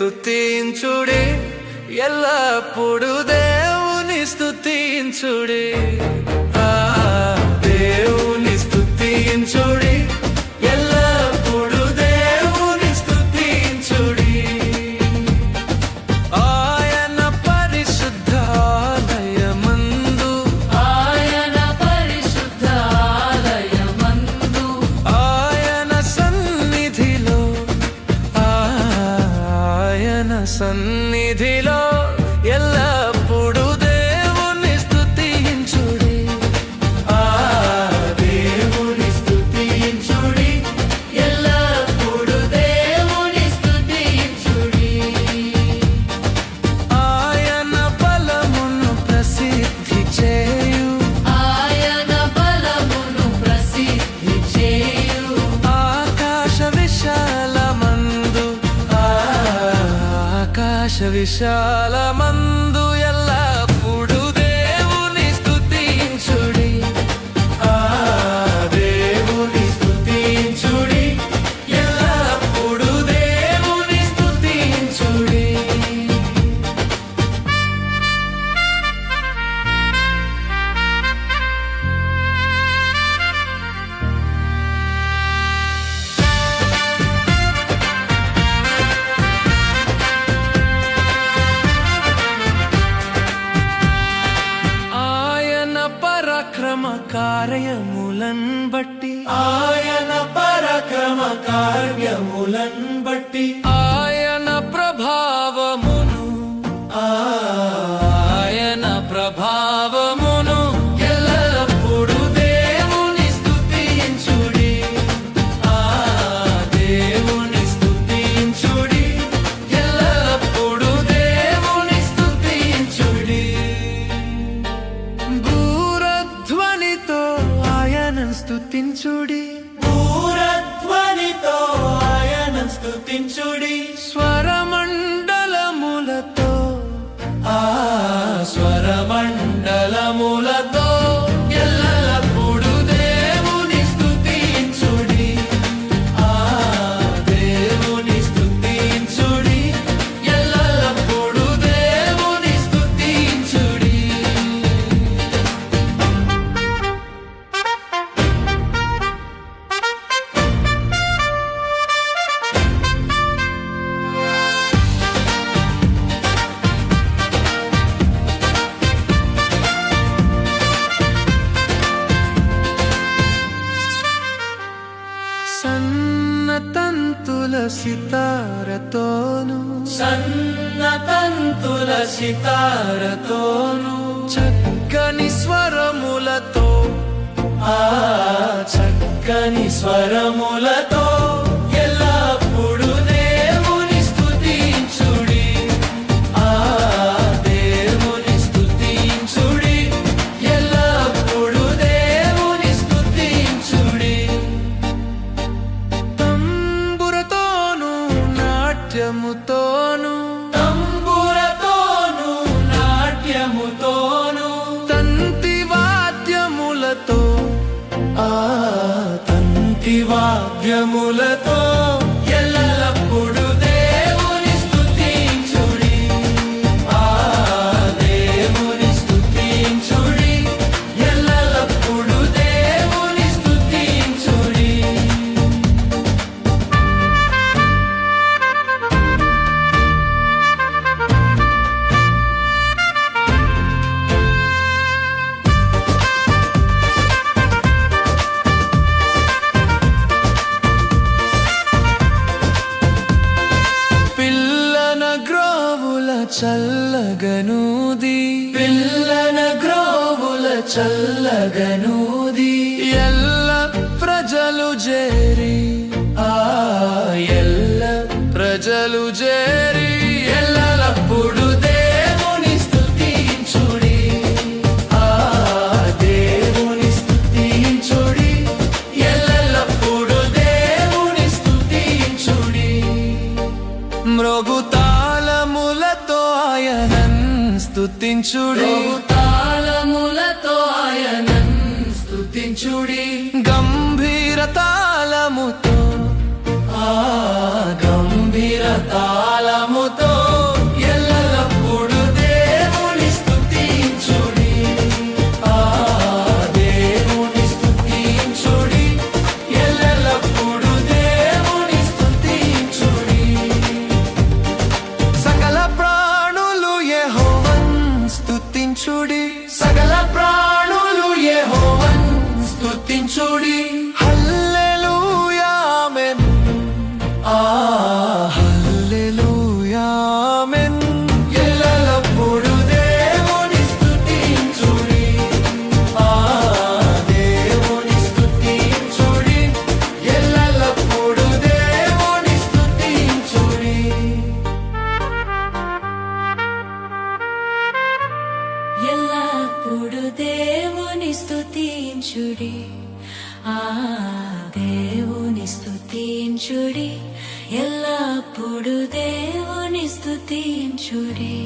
స్తుతించుడి, ఎల్లప్పుడు దేవుని స్తుతించుడి. దేవుని స్తుతించుడి, ఎల్లప్పుడు దేవుని స్తుతించుడి. ఆయన పరిశుద్ధాలయమందు, ఆయన పరిశుద్ధాలయమందు, ఆయన సన్నిధిలో, ఆయన సన్నిధిలో ఎల్లప్పుడు దేవుని స్తుతించుడి. దేవుని స్తుతించుడి, ఎల్లప్పుడు దేవుని స్తుతించుడి. ఆయన బలమును ప్రసిద్ధి చేయు, ఆయన బలమును ప్రసిద్ధి చేయు. ఆకాశ విశాలమందు, ఆకాశ విశాలమందు ఎల్లప్పుడు దేవుని స్తుతించుడి. దేవుని స్తుతించుడి, ఎల్లప్పుడు దేవుని స్తుతించుడి. ఆయన పరాక్రమ కార్యములన్ బట్టి, ఆయన పరాక్రమ కార్యములన్ బట్టి, ఆయన ప్రభావమును, ఆయన ప్రభావమును ఎల్లప్పుడు దేవుని స్తుతించుడి. దేవుని స్తుతించుడి, ఎల్లప్పుడు దేవుని స్తుతించుడి. భూరధ్వనితో ఆయన స్తుతించుడి, భూరధ్వనితో ఆయన స్తుతించుడి. స్వరమండలములతో, స్వరమండలములతో ఎల్లప్పుడు దేవుని స్తుతించుడి. దేవుని స్తుతించుడి, ఎల్లప్పుడు దేవుని స్తుతించుడి. సన్నతంతుల సితారతోను, సన్నతంతుల సితారతోను, చక్కని స్వరములతో, చక్కని స్వరములతో ఎల్లప్పుడు దేవుని స్తుతించుడి. దేవుని స్తుతించుడి, ఎల్లప్పుడు దేవుని స్తుతించుడి. తంబురతోను నాట్యముతోను, తంబురతోను నాట్యముతోను, తంతి వాద్యములతో, తంతి వాద్యములతో ఎల్లప్పుడు దేవుని స్తుతించుడి. దేవుని స్తుతించుడి, ఎల్లప్పుడు దేవుని స్తుతించుడి. పిల్లన గ్రోవుల చల్లగనూది, పిల్లన గ్రోవుల చల్లగనూది, ఎల్ల ప్రజలు చేరి, ఎల్ల ప్రజలు చేరి ఎల్లప్పుడు దేవుని స్తుతించుడి. దేవుని స్తుతించుడి, ఎల్లప్పుడు దేవుని స్తుతించుడి. మ్రోగుతాళములతో ఆయనన్ స్తుతించుడి, తాళములతో ఆయనన్ స్తుతించుడి. గంభీర తాళముతో, గంభీర తాళముతో స్తుతించుడి హల్లెలూయా ఆమేన్ హల్లెలూయా ఆమేన్ ఎల్లప్పుడూ దేవుని స్తుతించుడి దేవుని స్తుతించుడి ఎల్లప్పుడూ దేవుని స్తుతించుడి ఎల్లప్పుడు దేవుని స్తుతించుడి దేవుని స్తుతించుడి ఎల్లప్పుడు దేవుని స్తుతించుడి